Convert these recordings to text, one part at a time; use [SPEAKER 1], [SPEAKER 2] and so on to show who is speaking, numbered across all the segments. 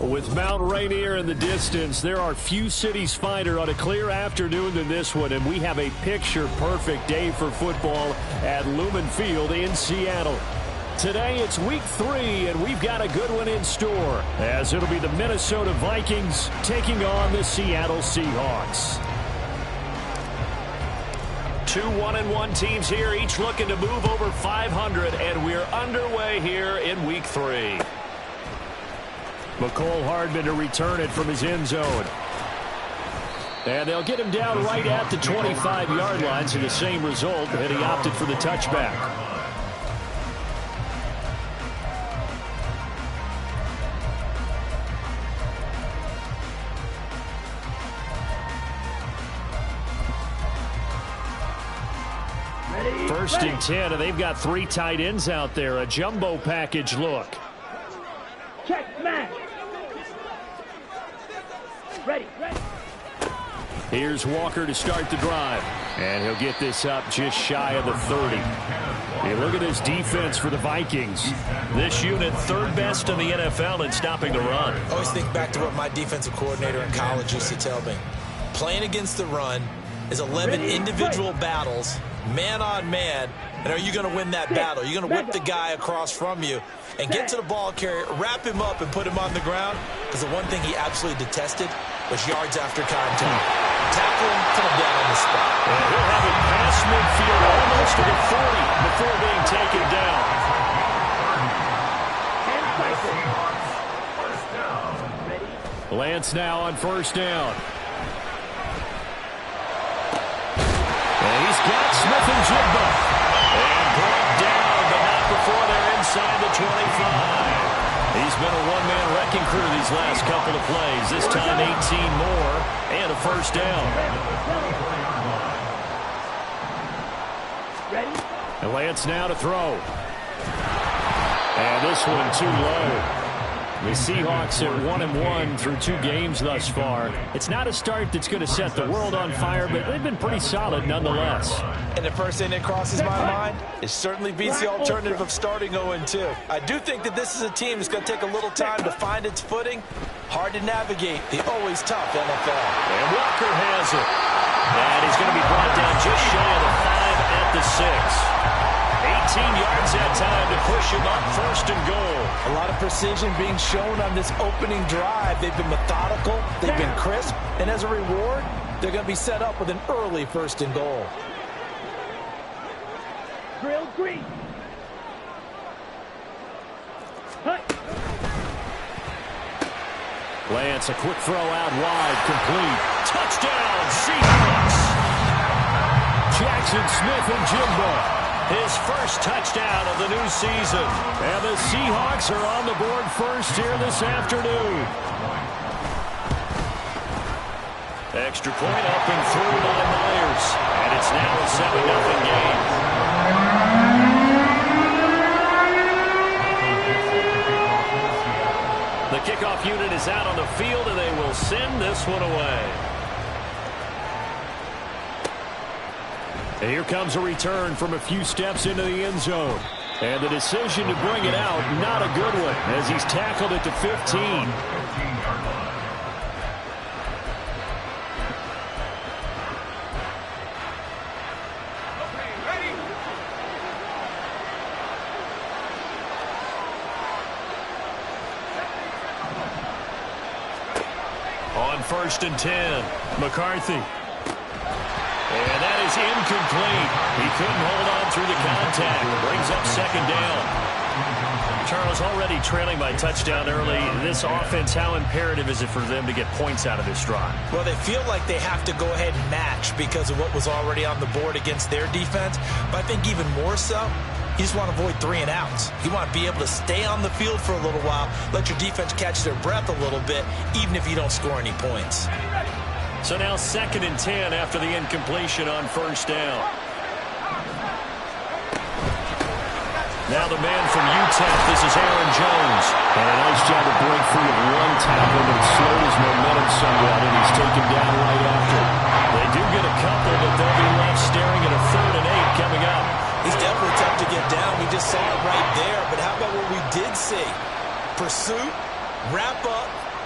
[SPEAKER 1] With Mount Rainier in the distance, there are few cities finer on a clear afternoon than this one, and we have a picture-perfect day for football at Lumen Field in Seattle. Today it's week 3, and we've got a good one in store, as it'll be the Minnesota Vikings taking on the Seattle Seahawks. Two 1-1 teams here, each looking to move over 500, and we're underway here in week 3. McCole Hardman to return it from his end zone. And they'll get him down right at the 25-yard line, so the same result, and he opted for the touchback. First and 10, and they've got 3 tight ends out there. A jumbo package look.
[SPEAKER 2] Check, man. Ready.
[SPEAKER 1] Here's Walker to start the drive. And he'll get this up just shy of the 30. Hey, look at this defense for the Vikings. This unit, 3rd best in the NFL in stopping the run.
[SPEAKER 3] I always think back to what my defensive coordinator in college used to tell me. Playing against the run is 11 individual battles, man on man, and are you going to win that battle? You're going to whip the guy across from you and get to the ball carrier, wrap him up, and put him on the ground, because the one thing he absolutely detested was yards after contact. Tackle him, put him down on the spot.
[SPEAKER 1] And he'll have it past midfield almost to the 40 before being taken down. Lance now on first down. And he's got Smith and Jigba. And brought down, but not before they're inside the 25. He's been a one-man wrecking crew these last couple of plays. This time 18 more and a first down.
[SPEAKER 2] Ready?
[SPEAKER 1] And Lance now to throw. And this one too low. The Seahawks at 1-1 through 2 games thus far. It's not a start that's going to set the world on fire, but they've been pretty solid nonetheless.
[SPEAKER 3] And the first thing that crosses my mind, it certainly beats the alternative of starting 0-2. I do think that this is a team that's going to take a little time to find its footing. Hard to navigate the always tough NFL.
[SPEAKER 1] And Walker has it. And he's going to be brought down just shy of the 5 at the 6. 18 yards that time to push him up, 1st and goal.
[SPEAKER 3] A lot of precision being shown on this opening drive. They've been methodical, they've been crisp, and as a reward, they're going to be set up with an early 1st and goal.
[SPEAKER 2] Drill green.
[SPEAKER 1] Lance, a quick throw out wide, complete. Touchdown, Seahawks! Jackson Smith and Jigba. His first touchdown of the new season. And the Seahawks are on the board first here this afternoon. Extra point up and through by Myers. And it's now a 7-0 game. The kickoff unit is out on the field, and they will send this one away. And here comes a return from a few steps into the end zone. And the decision to bring it out, not a good one, as he's tackled it to 15. On 1st and 10, McCarthy. And that is incomplete. He couldn't hold on through the contact. Brings up 2nd down. Charles, already trailing by touchdown early. This offense, how imperative is it for them to get points out of this drive?
[SPEAKER 3] Well, they feel like they have to go ahead and match because of what was already on the board against their defense. But I think even more so, you just want to avoid 3 and outs. You want to be able to stay on the field for a little while, let your defense catch their breath a little bit, even if you don't score any points.
[SPEAKER 1] So now 2nd and 10 after the incompletion on 1st down. Now the man from UTEP, this is Aaron Jones. And a nice job to break free of one tackle, but it slowed his momentum somewhat, and he's taken down right after. They do get a couple, but they'll be left staring at a 3rd and 8 coming up.
[SPEAKER 3] He's definitely tough to get down. We just saw it right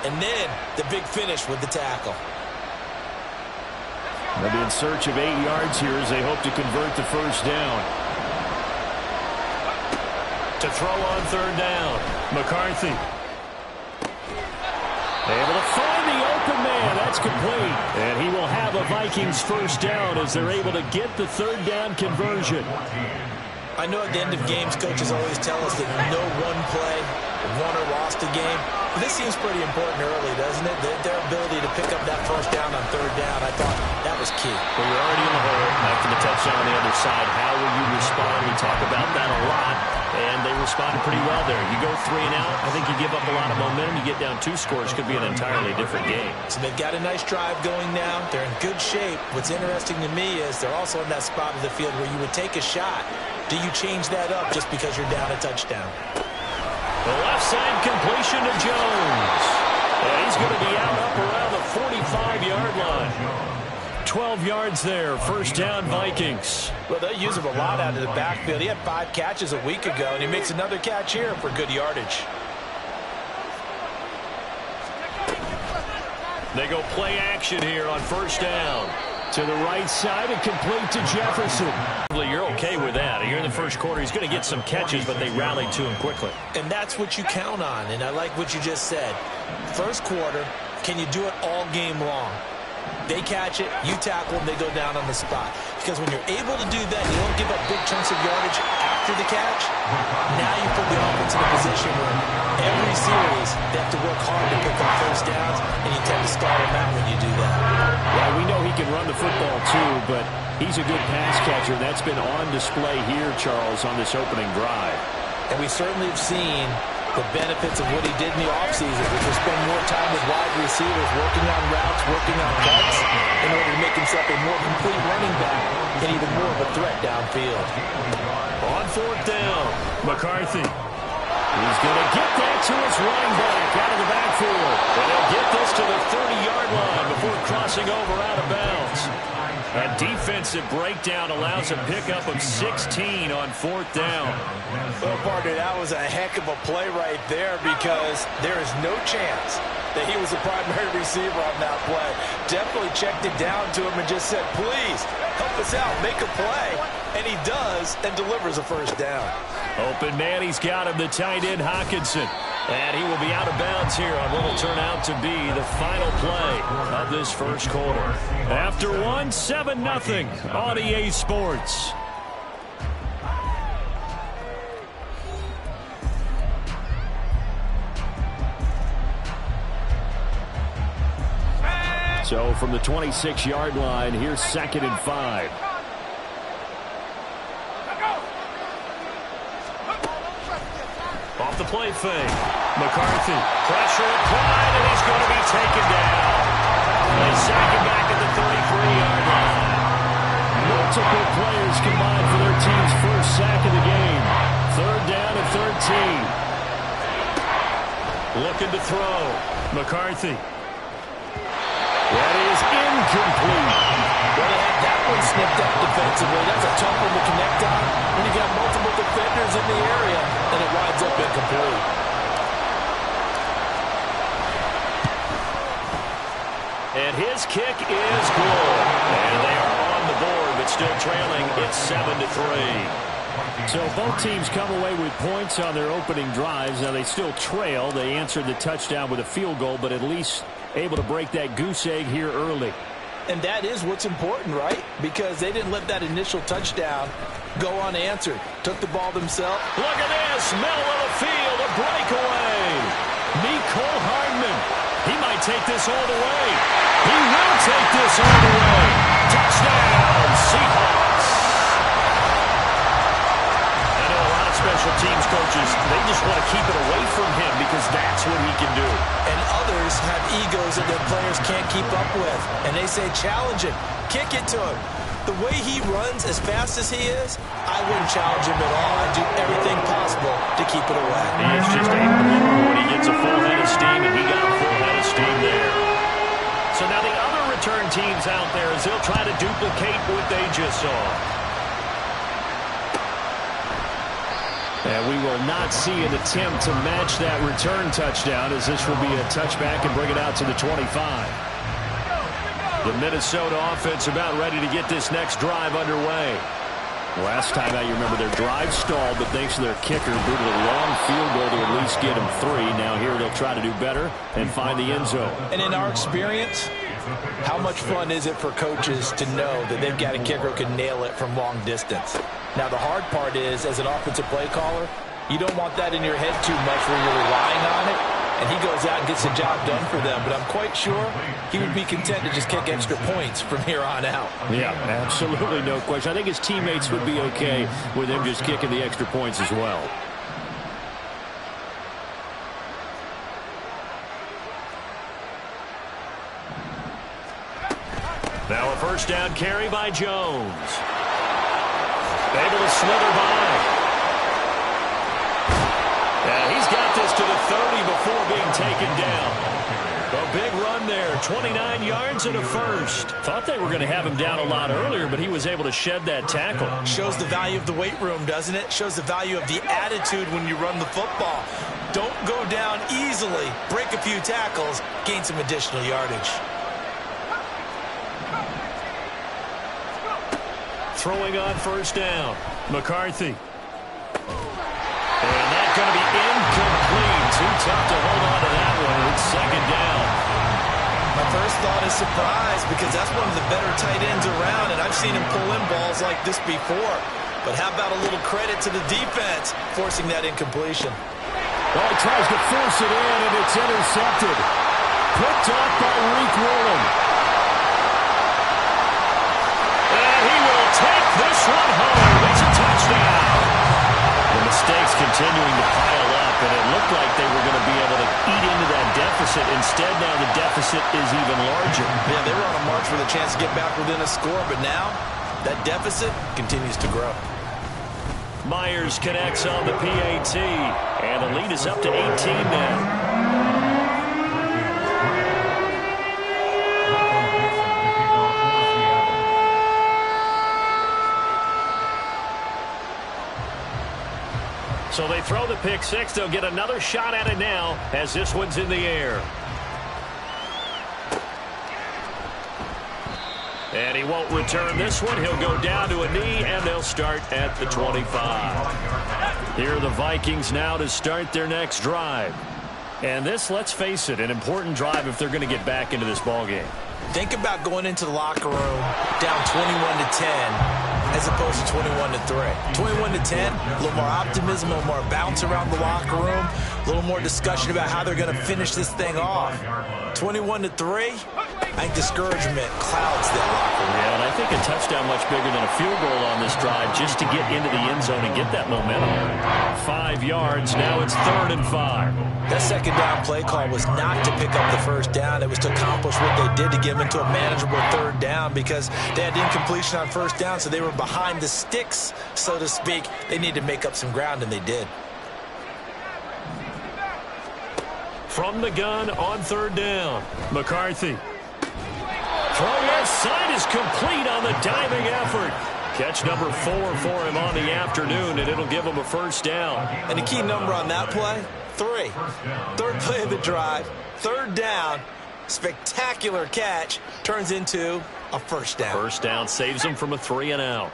[SPEAKER 3] And then the big finish with the tackle.
[SPEAKER 1] They'll be in search of 8 yards here as they hope to convert the first down. To throw on third down, McCarthy. Able to find the open man. That's complete. And he will have a Vikings first down as they're able to get the third down conversion.
[SPEAKER 3] I know at the end of games, coaches always tell us that no one play won or lost a game. But this seems pretty important early, doesn't it? Their ability to pick up that first down on third down, I thought that was key.
[SPEAKER 1] Well, you're already in the hole after the touchdown on the other side. How will you respond? We talk about that a lot, and they responded pretty well there. You go 3 and out, I think you give up a lot of momentum. You get down 2 scores, could be an entirely different game.
[SPEAKER 3] So they've got a nice drive going now. They're in good shape. What's interesting to me is they're also in that spot of the field where you would take a shot. Do you change that up just because you're down a touchdown?
[SPEAKER 1] The left side completion to Jones. And he's going to be out up around the 45-yard line. 12 yards there. First down, Vikings.
[SPEAKER 3] Well, they'll use him a lot out of the backfield. He had 5 catches a week ago, and he makes another catch here for good yardage.
[SPEAKER 1] They go play action here on first down. To the right side and complete to Jefferson. You're okay with that. You're in the first quarter. He's going to get some catches, but they rallied to him quickly.
[SPEAKER 3] And that's what you count on, and I like what you just said. First quarter, can you do it all game long? They catch it, you tackle them, they go down on the spot. Because when you're able to do that, you don't give up big chunks of yardage after the catch. Now you put the offense in a position where every series they have to work hard to pick up first downs, and you tend to stall them out when you do that.
[SPEAKER 1] Yeah, we know he can run the football too, but he's a good pass catcher. That's been on display here, Charles, on this opening drive.
[SPEAKER 3] And we certainly have seen the benefits of what he did in the offseason, which was spend more time with wide receivers, working on routes, working on cuts, in order to make himself a more complete running back and even more of a threat downfield.
[SPEAKER 1] On fourth down, McCarthy. He's going to get that to his running back out of the backfield. And he'll get this to the 30-yard line before crossing over out of bounds. A defensive breakdown allows a pickup of 16 on fourth down.
[SPEAKER 3] Well, partner, that was a heck of a play right there because there is no chance that he was the primary receiver on that play. Definitely checked it down to him and just said, please, help us out, make a play. And he does and delivers a first down.
[SPEAKER 1] Open man, he's got him, the tight end, Hockenson. And he will be out of bounds here on what will turn out to be the final play of this first quarter. After 7-0 on EA Sports. So from the 26-yard line, here's 2nd and 5. Off the play fake. McCarthy. Pressure applied, and he's going to be taken down. They sack him back at the 33-yard line. Multiple players combined for their team's first sack of the game. Third down and 13. Looking to throw. McCarthy. That is incomplete.
[SPEAKER 3] Well, they had that one snipped up defensively. That's a tough one to connect on when you got multiple defenders in the area, and it winds up incomplete.
[SPEAKER 1] And his kick is good. And they are on the board, but still trailing. It's 7-3. So both teams come away with points on their opening drives. Now they still trail. They answered the touchdown with a field goal, but at least able to break that goose egg here early.
[SPEAKER 3] And that is what's important, right? Because they didn't let that initial touchdown go unanswered. Took the ball themselves.
[SPEAKER 1] Look at this. Middle of the field. A breakaway. Mecole Hardman. He might take this all the way. He will take this all the way. Touchdown, Seahawks. I know a lot of special teams coaches, they just want to keep it away from him because that's what he can do.
[SPEAKER 3] And others have egos that their players can't keep up with. And they say, challenge him. Kick it to him. The way he runs as fast as he is, I wouldn't challenge him at all. I'd do everything possible to keep it away.
[SPEAKER 1] He is just able to move when he gets a full head of steam, and he got a full head of steam there. So now the other return teams out there as they'll try to duplicate what they just saw. And we will not see an attempt to match that return touchdown, as this will be a touchback and bring it out to the 25. The Minnesota offense about ready to get this next drive underway. Last time out, you remember their drive stalled, but thanks to their kicker, booted a long field goal to at least get them 3. Now here they'll try to do better and find the end zone.
[SPEAKER 3] And in our experience, how much fun is it for coaches to know that they've got a kicker who can nail it from long distance? Now, the hard part is, as an offensive play caller, you don't want that in your head too much where you're relying on it, and he goes out and gets the job done for them. But I'm quite sure he would be content to just kick extra points from here on out.
[SPEAKER 1] Yeah, absolutely no question. I think his teammates would be okay with him just kicking the extra points as well. Now a first down carry by Jones. Able to slither by. And he's got this to the 30 before being taken down. A big run there, 29 yards and a first. Thought they were going to have him down a lot earlier, but he was able to shed that tackle.
[SPEAKER 3] Shows the value of the weight room, doesn't it? Shows the value of the attitude when you run the football. Don't go down easily. Break a few tackles, gain some additional yardage.
[SPEAKER 1] Throwing on first down, McCarthy. And that's going to be incomplete. Too tough to hold on to that one. It's second down.
[SPEAKER 3] My first thought is surprise, because that's one of the better tight ends around, and I've seen him pull in balls like this before. But how about a little credit to the defense forcing that incompletion?
[SPEAKER 1] Well, he tries to force it in, and it's intercepted. Picked off by Reek Rowland. And he will take this one home. It's a touchdown. The mistakes continuing to pile up, and it looked like they were going to be able to eat into that deficit. Instead, now the deficit is even larger.
[SPEAKER 3] Yeah, they were on a march with a chance to get back within a score, but now that deficit continues to grow.
[SPEAKER 1] Myers connects on the PAT, and the lead is up to 18 now. So they throw the pick six. They'll get another shot at it now as this one's in the air. And he won't return this one. He'll go down to a knee, and they'll start at the 25. Here are the Vikings now to start their next drive. And this, let's face it, an important drive if they're going to get back into this ballgame.
[SPEAKER 3] Think about going into the locker room down 21-10 as opposed to 21-3. 21-10, a little more optimism, a little more bounce around the locker room, a little more discussion about how they're going to finish this thing off. 21-3, I think discouragement clouds that locker room.
[SPEAKER 1] Yeah, and I think a touchdown much bigger than a field goal on this drive just to get into the end zone and get that momentum. 5 yards, now it's 3rd and 5.
[SPEAKER 3] That second down play call was not to pick up the first down. It was to accomplish what they did to get them into a manageable 3rd down, because they had incompletion on first down, so they were behind the sticks, so to speak. They needed to make up some ground, and they did.
[SPEAKER 1] From the gun on 3rd down, McCarthy. Throw inside is complete on the diving effort. Catch number 4 for him on the afternoon, and it'll give him a first down.
[SPEAKER 3] And the key number on that play, 3. 3rd play of the drive, 3rd down, spectacular catch, turns into a first down.
[SPEAKER 1] First down saves him from a 3 and out.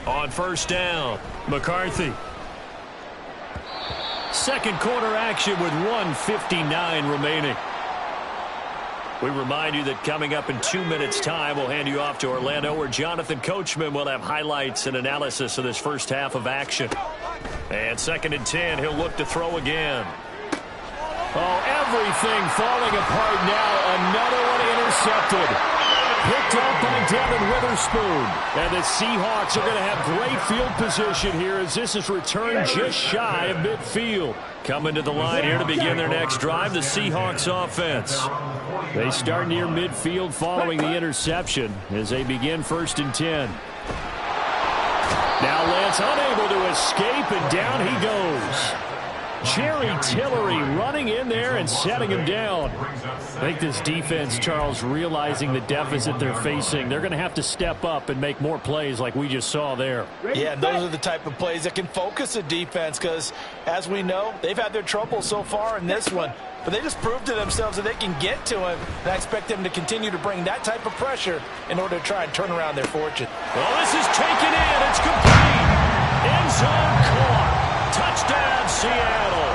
[SPEAKER 1] On first down, McCarthy. Second quarter action with 1:59 remaining. We remind you that coming up in 2 minutes' time, we'll hand you off to Orlando, where Jonathan Coachman will have highlights and analysis of this first half of action. And 2nd and 10, he'll look to throw again. Oh, everything falling apart now. Another one intercepted. Picked up by Devin Witherspoon. And the Seahawks are going to have great field position here as this is returned just shy of midfield. Coming to the line here to begin their next drive, the Seahawks offense. They start near midfield following the interception as they begin 1st and 10. Now Lance unable to escape, and down he goes. Jerry Tillery running in there and setting him down. I think this defense, Charles, realizing the deficit they're facing, they're going to have to step up and make more plays like we just saw there.
[SPEAKER 3] Yeah, those are the type of plays that can focus a defense because, as we know, they've had their trouble so far in this one. But they just proved to themselves that they can get to him, and I expect them to continue to bring that type of pressure in order to try and turn around their fortune.
[SPEAKER 1] Well, this is taken in. It's complete. End zone caught. Touchdown, Seattle.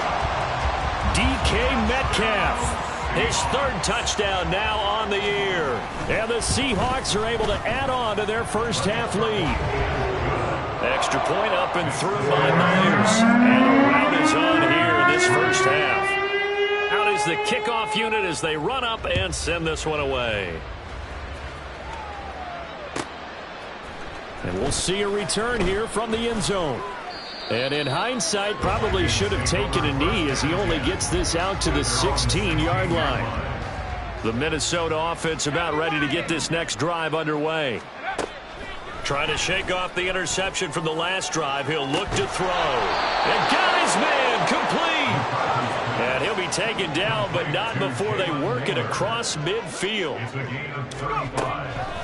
[SPEAKER 1] DK Metcalf. His third touchdown now on the year. And the Seahawks are able to add on to their first half lead. Extra point up and through by Myers. And the rout is on here in this first half. Out is the kickoff unit as they run up and send this one away. And we'll see a return here from the end zone. And in hindsight, probably should have taken a knee as he only gets this out to the 16-yard line. The Minnesota offense about ready to get this next drive underway. Trying to shake off the interception from the last drive. He'll look to throw. And got his man complete. And he'll be taken down, but not before they work it across midfield.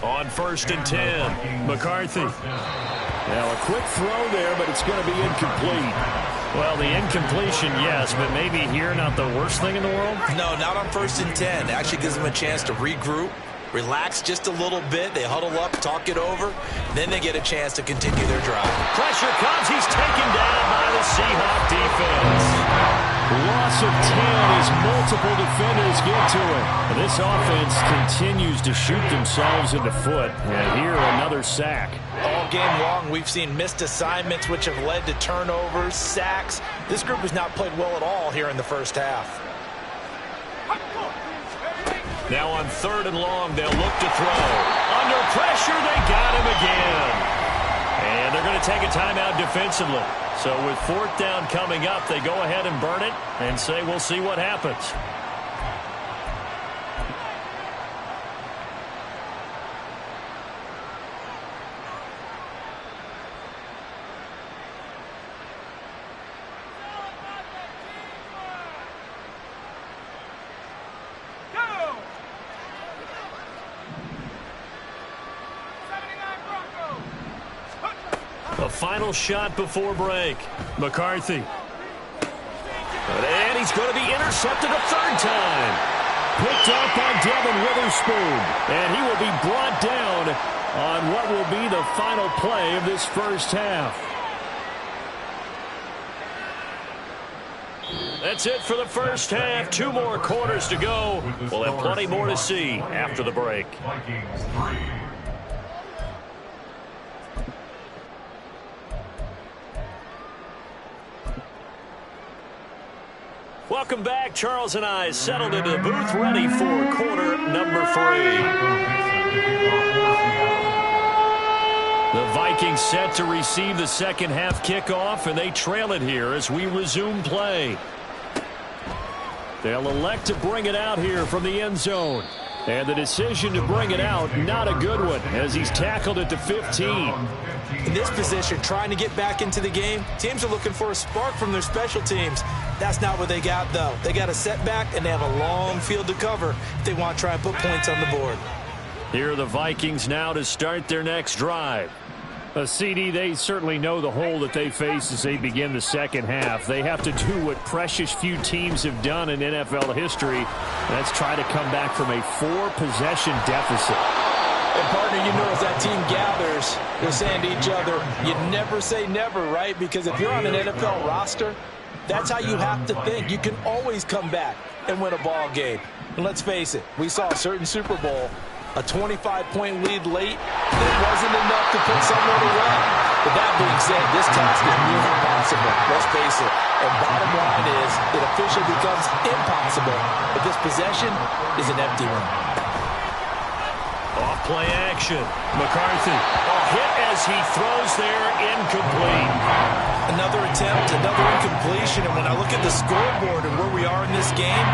[SPEAKER 1] On 1st and 10, McCarthy. Now a quick throw there, but it's going to be incomplete. Well, the incompletion, yes, but maybe here not the worst thing in the world?
[SPEAKER 3] No, not on 1st and 10. It actually gives them a chance to regroup, relax just a little bit. They huddle up, talk it over, then they get a chance to continue their drive.
[SPEAKER 1] Pressure comes. He's taken down by the Seahawk defense. Loss of 10 as multiple defenders get to it. And this offense continues to shoot themselves in the foot. And here, another sack.
[SPEAKER 3] All game long, we've seen missed assignments, which have led to turnovers, sacks. This group has not played well at all here in the first half.
[SPEAKER 1] Now on 3rd and long, they'll look to throw. Under pressure, they got him again. And they're going to take a timeout defensively. So with 4th down coming up, they go ahead and burn it and say we'll see what happens. A final shot before break. McCarthy. And he's going to be intercepted a 3rd time. Picked up by Devin Witherspoon. And he will be brought down on what will be the final play of this first half. That's it for the first half. 2 more quarters to go. We'll have plenty more to see after the break. Welcome back. Charles and I settled into the booth, ready for quarter number 3. The Vikings set to receive the second half kickoff, and they trail it here as we resume play. They'll elect to bring it out here from the end zone. And the decision to bring it out, not a good one, as he's tackled at the 15.
[SPEAKER 3] In this position, trying to get back into the game, teams are looking for a spark from their special teams. That's not what they got, though. They got a setback, and they have a long field to cover if they want to try and put points on the board.
[SPEAKER 1] Here are the Vikings now to start their next drive. CD, they certainly know the hole that they face as they begin the second half. They have to do what precious few teams have done in NFL history. That's try to come back from a 4-possession deficit.
[SPEAKER 3] And, partner, you know as that team gathers, they're saying to each other, you never say never, right? Because if you're on an NFL roster, that's how you have to think. You can always come back and win a ball game. And let's face it, we saw a certain Super Bowl, a 25-point lead late, it wasn't enough to put someone away. But that being said, this task is near impossible. Let's face it. And bottom line is, it officially becomes impossible if this possession is an empty one.
[SPEAKER 1] Off play action. McCarthy. A hit as he throws there, incomplete.
[SPEAKER 3] Another attempt, another incompletion. And when I look at the scoreboard and where we are in this game,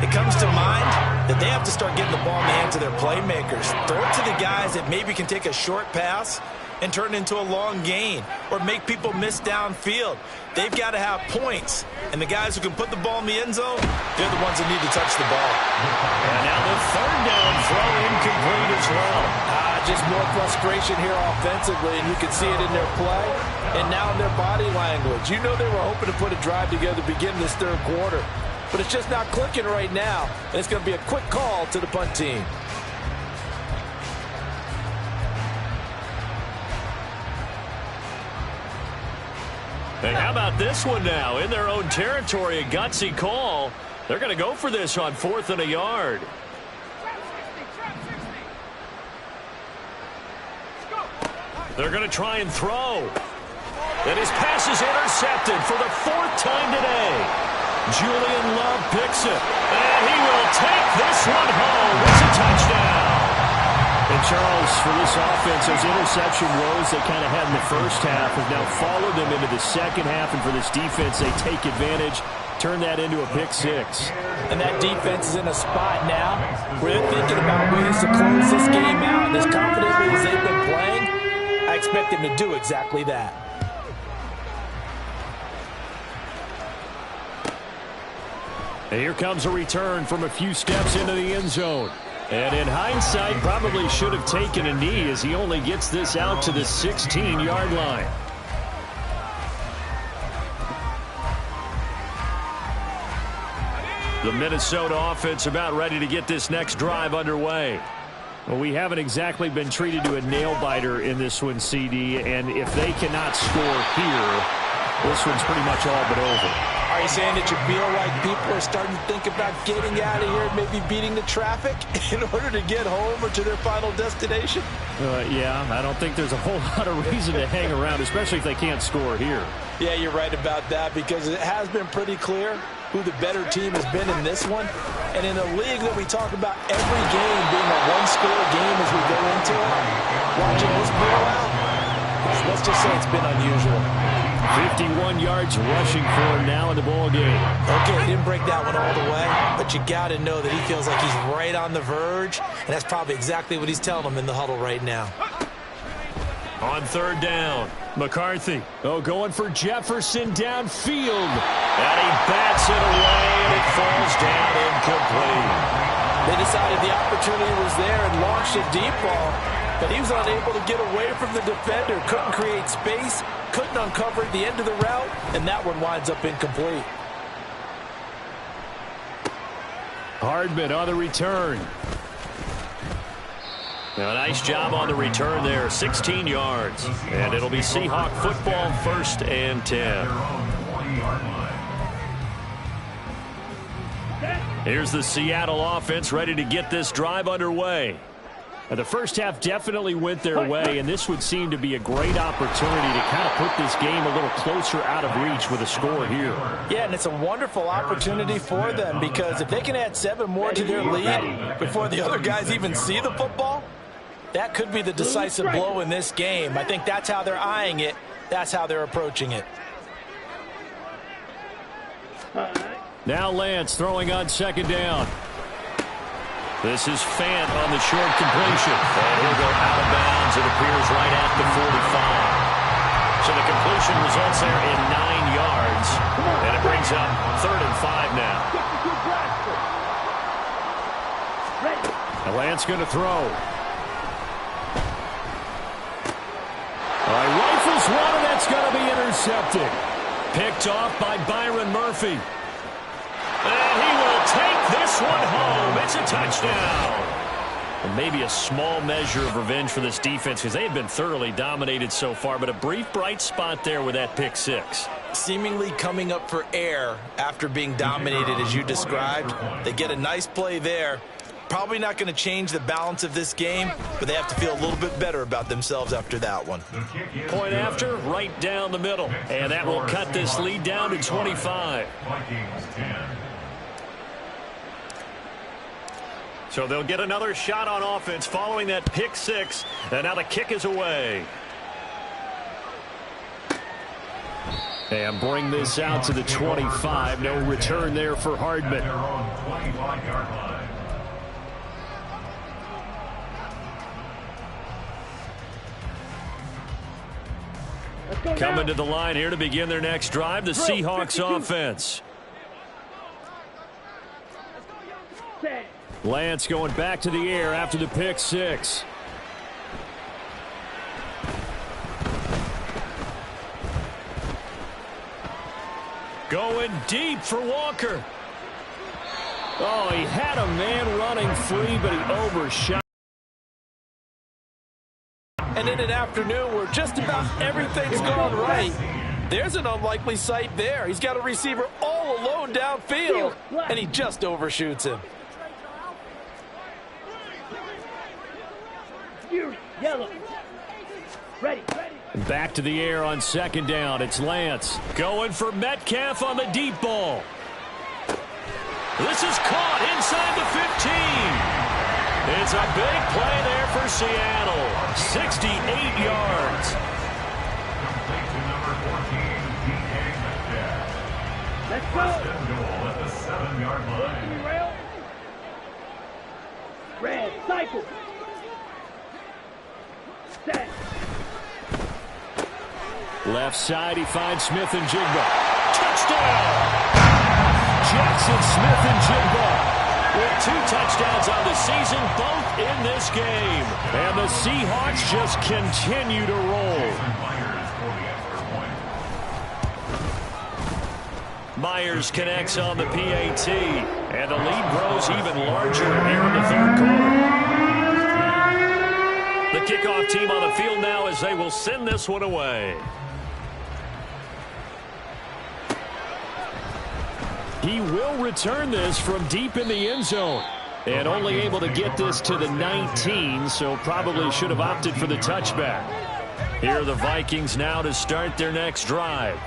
[SPEAKER 3] it comes to mind that they have to start getting the ball in the hands of their playmakers. Throw it to the guys that maybe can take a short pass and turn it into a long gain or make people miss downfield. They've got to have points. And the guys who can put the ball in the end zone, they're the ones that need to touch the ball.
[SPEAKER 1] And now the third down throw incomplete as well.
[SPEAKER 3] Just more frustration here offensively, and you can see it in their play and now in their body language. You know they were hoping to put a drive together to begin this third quarter, but it's just not clicking right now, and it's going to be a quick call to the punt team.
[SPEAKER 1] And how about this one now? In their own territory, a gutsy call. They're going to go for this on 4th and a yard. They're going to try and throw. And his pass is intercepted for the 4th time today. Julian Love picks it. And he will take this one home. It's a touchdown. And Charles, for this offense, those interception woes they kind of had in the first half have now followed them into the second half. And for this defense, they take advantage, turn that into a pick six.
[SPEAKER 3] And that defense is in a spot now where they're thinking about ways to close this game out. And as confidently as they've been playing, I expect them to do exactly that.
[SPEAKER 1] And here comes a return from a few steps into the end zone. And in hindsight, probably should have taken a knee as he only gets this out to the 16-yard line. The Minnesota offense about ready to get this next drive underway. Well, we haven't exactly been treated to a nail-biter in this one, CD, and if they cannot score here, this one's pretty much all but over.
[SPEAKER 3] Are you saying that you feel like people are starting to think about getting out of here, maybe beating the traffic in order to get home or to their final destination?
[SPEAKER 1] Yeah, I don't think there's a whole lot of reason to hang around, especially if they can't score here.
[SPEAKER 3] Yeah, you're right about that because it has been pretty clear who the better team has been in this one. And in a league that we talk about every game being a one-score game as we go into it, watching this blowout, let's just say it's been unusual.
[SPEAKER 1] 51 yards rushing for him now in the ball game.
[SPEAKER 3] Okay, didn't break that one all the way, but you got to know that he feels like he's right on the verge, and that's probably exactly what he's telling them in the huddle right now.
[SPEAKER 1] On 3rd down, McCarthy. Going for Jefferson downfield. And he bats it away, and it falls down incomplete.
[SPEAKER 3] They decided the opportunity was there and launched a deep ball, but he was unable to get away from the defender. Couldn't create space, couldn't uncover the end of the route, and that one winds up incomplete.
[SPEAKER 1] Hardman on the return. Now, a nice job on the return there, 16 yards. And it'll be Seahawk football, 1st and 10. Here's the Seattle offense ready to get this drive underway. Now, the first half definitely went their way, and this would seem to be a great opportunity to kind of put this game a little closer out of reach with a score here.
[SPEAKER 3] Yeah, and it's a wonderful opportunity for them because if they can add 7 more to their lead before the other guys even see the football, that could be the decisive blow in this game. I think that's how they're eyeing it. That's how they're approaching it.
[SPEAKER 1] Now Lance throwing on 2nd down. This is Fant on the short completion. And he'll go out of bounds. It appears right at the 45. So the completion results there in 9 yards. And it brings up 3rd and 5 now. Now Lance going to throw. Rifles one, and that's going to be intercepted. Picked off by Byron Murphy. And he will take this one home. It's a touchdown. And maybe a small measure of revenge for this defense because they have been thoroughly dominated so far, but a brief bright spot there with that pick six.
[SPEAKER 3] Seemingly coming up for air after being dominated as you described. They get a nice play there. Probably not going to change the balance of this game, but they have to feel a little bit better about themselves after that one.
[SPEAKER 1] Point after, right down the middle. And that will cut this lead down to 25. So they'll get another shot on offense following that pick six. And now the kick is away. And bring this out to the 25. No return there for Hardman. Coming to the line here to begin their next drive, the Seahawks offense. Lance going back to the air after the pick six. Going deep for Walker. Oh, he had a man running free, but he overshot.
[SPEAKER 3] And in an afternoon where just about everything's gone right, there's an unlikely sight there. He's got a receiver all alone downfield, and he just overshoots him.
[SPEAKER 2] Yellow. Ready.
[SPEAKER 1] Back to the air on second down. It's Lance going for Metcalf on the deep ball. This is caught inside the 15. It's a big play there for Seattle. 68 yards.
[SPEAKER 2] Let's go.
[SPEAKER 4] At the 7-yard line.
[SPEAKER 2] Red, cycle. Set.
[SPEAKER 1] Left side, he finds Smith and Jigba. Touchdown! Jackson Smith and Jigba with 2 touchdowns on the season, both in this game. And the Seahawks just continue to roll. Myers connects on the PAT, and the lead grows even larger here in the third quarter. The kickoff team on the field now as they will send this one away. He will return this from deep in the end zone. And only able to get this to the 19, so probably should have opted for the touchback. Here are the Vikings now to start their next drive.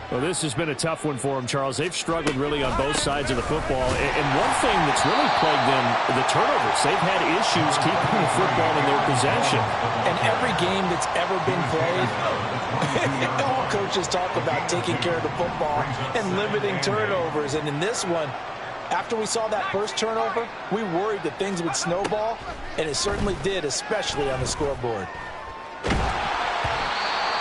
[SPEAKER 1] Well, this has been a tough one for them, Charles. They've struggled really on both sides of the football. And one thing that's really plagued them, the turnovers. They've had issues keeping the football in their possession.
[SPEAKER 3] And every game that's ever been played, all coaches talk about taking care of the football and limiting turnovers. And in this one, after we saw that first turnover, we worried that things would snowball, and it certainly did, especially on the scoreboard.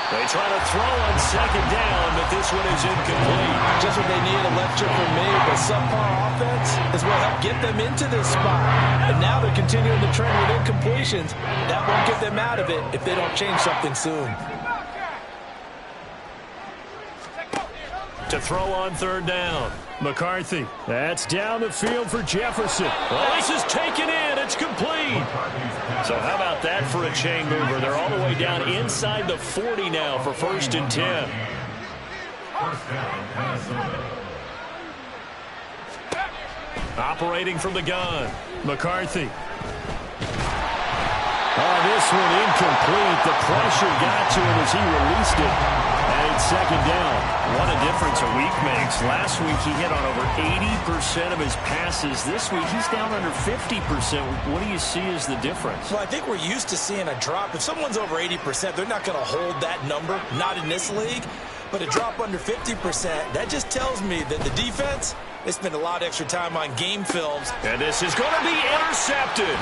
[SPEAKER 1] They try to throw on second down, but this one is incomplete.
[SPEAKER 3] Just what they need, a left chip from me, but subpar offense is what helped get them into this spot. And now they're continuing the trend with incompletions. That won't get them out of it if they don't change something soon.
[SPEAKER 1] To throw on third down. McCarthy. That's down the field for Jefferson. Well, this is taken in. It's complete. So how about that for a chain mover? They're all the way down inside the 40 now for 1st and 10. Operating from the gun. McCarthy. Oh, this one incomplete. The pressure got to him as he released it. And it's second down. What a difference a week makes. Last week he hit on over 80% of his passes. This week he's down under 50%. What do you see as the difference?
[SPEAKER 3] Well, I think we're used to seeing a drop. If someone's over 80%, they're not going to hold that number. Not in this league. But a drop under 50%, that just tells me that the defense, they spend a lot of extra time on game films.
[SPEAKER 1] And this is going to be intercepted.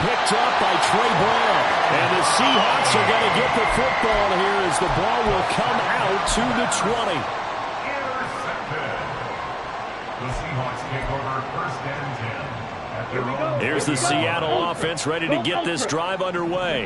[SPEAKER 1] Picked up by Trey Brown. And the Seahawks are going to get the football here as the ball will come out to the 20.
[SPEAKER 4] Intercepted. The Seahawks take over 1st and 10.
[SPEAKER 1] Here's the Seattle offense ready to get this drive underway.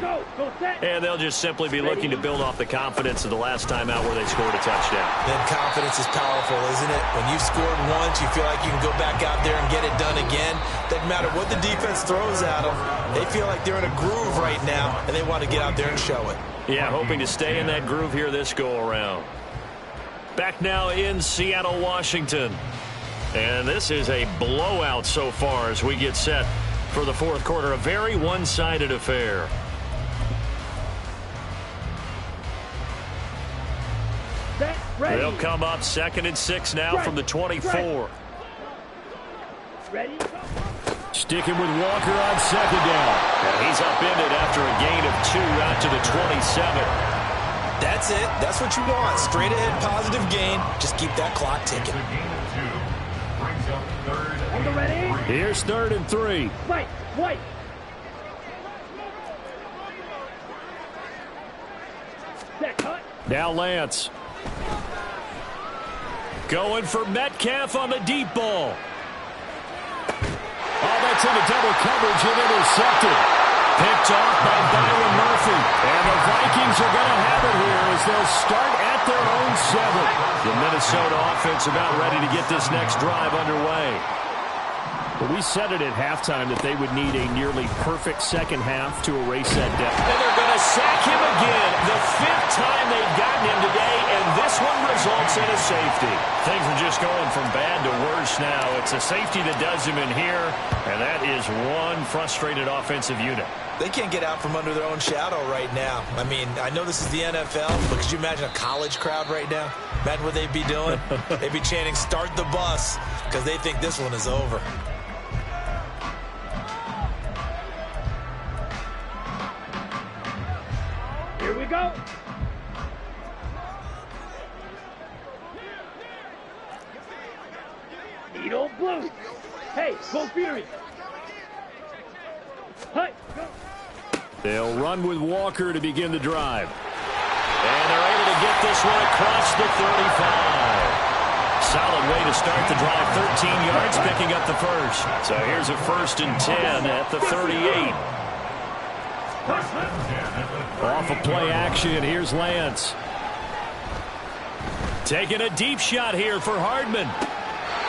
[SPEAKER 1] And they'll just simply be looking to build off the confidence of the last time out where they scored a touchdown.
[SPEAKER 3] Then confidence is powerful, isn't it? When you've scored once, you feel like you can go back out there and get it done again. Doesn't matter what the defense throws at them. They feel like they're in a groove right now, and they want to get out there and show it.
[SPEAKER 1] Yeah, hoping to stay in that groove here this go-around. Back now in Seattle, Washington. And this is a blowout so far as we get set for the fourth quarter. A very one-sided affair. They'll come up 2nd and 6 now from the 24.
[SPEAKER 2] Ready?
[SPEAKER 1] Sticking with Walker on second down. And he's upended after a gain of 2 out to the 27.
[SPEAKER 3] That's it. That's what you want. Straight ahead positive gain. Just keep that clock ticking.
[SPEAKER 2] Here's
[SPEAKER 1] 3rd and 3.
[SPEAKER 2] White. Set, cut.
[SPEAKER 1] Now Lance. Going for Metcalf on the deep ball. Oh, that's into double coverage and intercepted. Picked off by Byron Murphy. And the Vikings are going to have it here as they'll start at their own 7. The Minnesota offense about ready to get this next drive underway. But we said it at halftime that they would need a nearly perfect second half to erase that deficit.
[SPEAKER 3] And they're going to sack him again. The 5th time they've gotten him today, and this one results in a safety.
[SPEAKER 1] Things are just going from bad to worse now. It's a safety that does him in here, and that is one frustrated offensive unit.
[SPEAKER 3] They can't get out from under their own shadow right now. I mean, I know this is the NFL, but could you imagine a college crowd right now? Imagine what they'd be doing. They'd be chanting, "Start the bus," because they think this one is over.
[SPEAKER 2] Here we go. Needle blue. Hey, go Fury. Hey, go.
[SPEAKER 1] They'll run with Walker to begin the drive. And they're able to get this one across the 35. Solid way to start the drive. 13 yards, picking up the first. So here's a 1st and 10 at the 38. Off of play action, here's Lance. Taking a deep shot here for Hardman.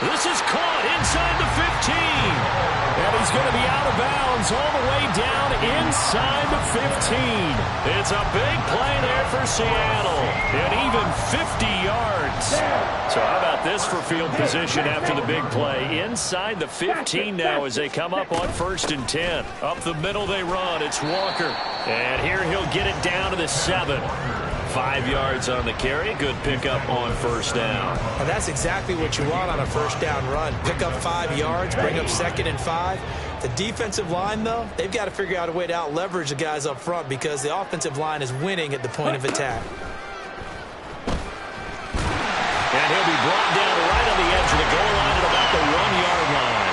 [SPEAKER 1] This is caught inside the 15. And he's going to be out of bounds all the way down inside the 15. It's a big play there for Seattle. And even 50 yards. So how about this for field position after the big play? Inside the 15 now as they come up on 1st and 10. Up the middle they run. It's Walker. And here he'll get it down to the 7. 5 yards on the carry. Good pickup on 1st down.
[SPEAKER 3] And that's exactly what you want on a 1st down run. Pick up 5 yards, bring up 2nd and 5. The defensive line, though, they've got to figure out a way to out-leverage the guys up front because the offensive line is winning at the point of attack.
[SPEAKER 1] And he'll be brought down right on the edge of the goal line at about the 1-yard line.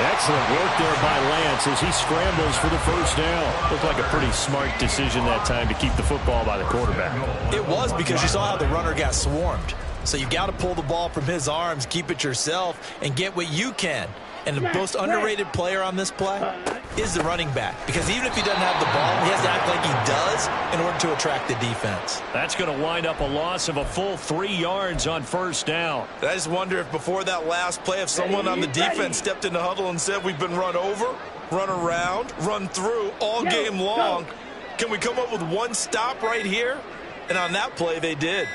[SPEAKER 1] Excellent work there by Lance as he scrambles for the 1st down. Looked like a pretty smart decision that time to keep the football by the quarterback.
[SPEAKER 3] It was because you saw how the runner got swarmed. So you got to pull the ball from his arms, keep it yourself, and get what you can. And the most underrated player on this play is the running back. Because even if he doesn't have the ball, he has to act like he does in order to attract the defense.
[SPEAKER 1] That's going to wind up a loss of a full 3 yards on 1st down.
[SPEAKER 3] I just wonder if before that last play, if someone on the defense stepped in the huddle and said, we've been run over, run around, run through all game long. Can we come up with one stop right here? And on that play, they did.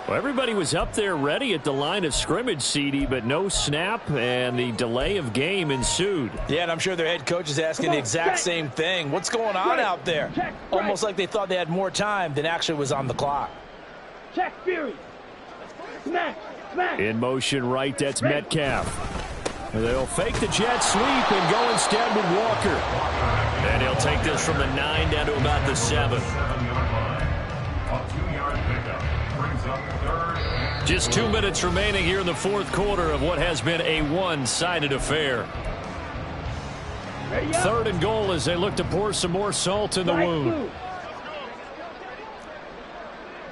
[SPEAKER 1] Well, everybody was up there ready at the line of scrimmage, CD, but no snap, and the delay of game ensued.
[SPEAKER 3] Yeah, and I'm sure their head coach is asking the exact same thing. What's going on out there? Almost like they thought they had more time than actually was on the clock.
[SPEAKER 2] Check Fury. Smack. Smack.
[SPEAKER 1] In motion right, that's Metcalf. They'll fake the jet sweep and go instead with Walker. And he'll take this from the 9 down to about the 7. Just 2 minutes remaining here in the 4th quarter of what has been a one-sided affair. 3rd and goal as they look to pour some more salt in the wound.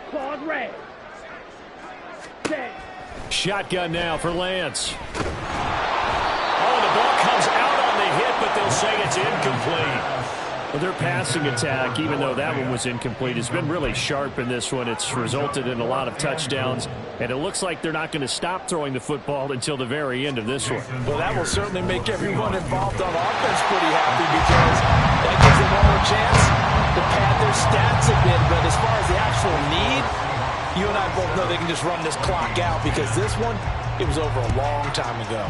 [SPEAKER 2] Claude red.
[SPEAKER 1] Shotgun now for Lance. Oh, the ball comes out on the hit, but they'll say it's incomplete. Well, their passing attack, even though that one was incomplete, has been really sharp in this one. It's resulted in a lot of touchdowns, and it looks like they're not going to stop throwing the football until the very end of this one.
[SPEAKER 3] Well, that will certainly make everyone involved on offense pretty happy because that gives them one more chance to pad their stats a bit. But as far as the actual need, you and I both know they can just run this clock out because this one, it was over a long time ago.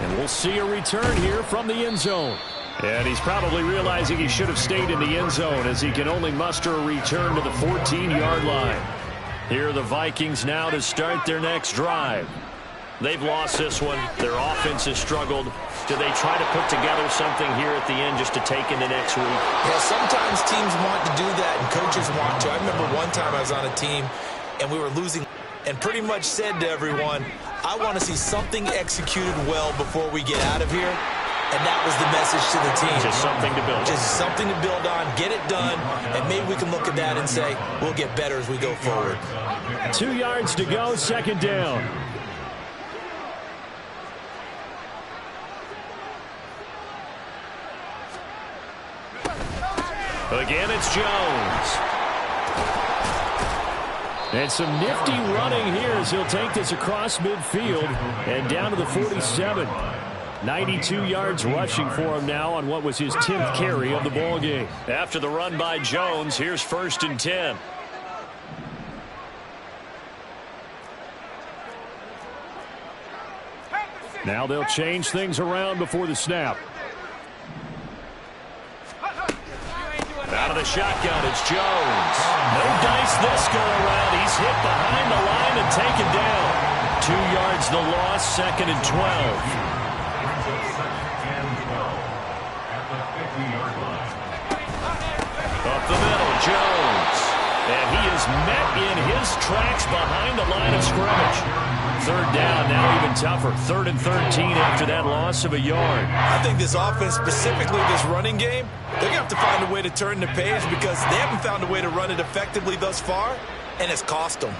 [SPEAKER 1] And we'll see a return here from the end zone. And he's probably realizing he should have stayed in the end zone as he can only muster a return to the 14-yard line. Here are the Vikings now to start their next drive. They've lost this one. Their offense has struggled. Do they try to put together something here at the end just to take into next week?
[SPEAKER 3] Yeah, sometimes teams want to do that and coaches want to. I remember one time I was on a team and we were losing and pretty much said to everyone, I want to see something executed well before we get out of here. And that was the message to the team.
[SPEAKER 1] Just something to build on.
[SPEAKER 3] Just something to build on, get it done, and maybe we can look at that and say, we'll get better as we go forward.
[SPEAKER 1] 2 yards to go, second down. Again, it's Jones. And some nifty running here as he'll take this across midfield and down to the 47. 92 yards rushing for him now on what was his 10th carry of the ball game. After the run by Jones, here's 1st and 10. Now they'll change things around before the snap. Out of the shotgun, it's Jones. No dice this go around. He's hit behind the line and taken down. 2 yards the loss, 2nd and 12. Up the middle, Jones. And he is met in his tracks behind the line of scrimmage. 3rd down, now even tougher. 3rd and 13 after that loss of a yard.
[SPEAKER 3] I think this offense, specifically this running game, they're going to have to find a way to turn the page because they haven't found a way to run it effectively thus far, and it's cost them.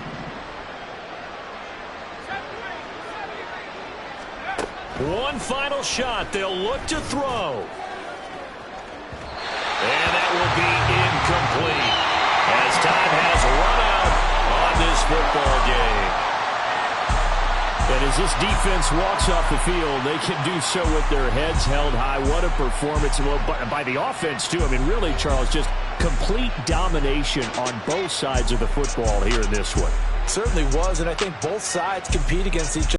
[SPEAKER 1] One final shot. They'll look to throw. And that will be incomplete as time has run out on this football game. And as this defense walks off the field, they can do so with their heads held high. What a performance by the offense, too. I mean, really, Charles, just complete domination on both sides of the football here in this one.
[SPEAKER 3] Certainly was, and I think both sides compete against each other.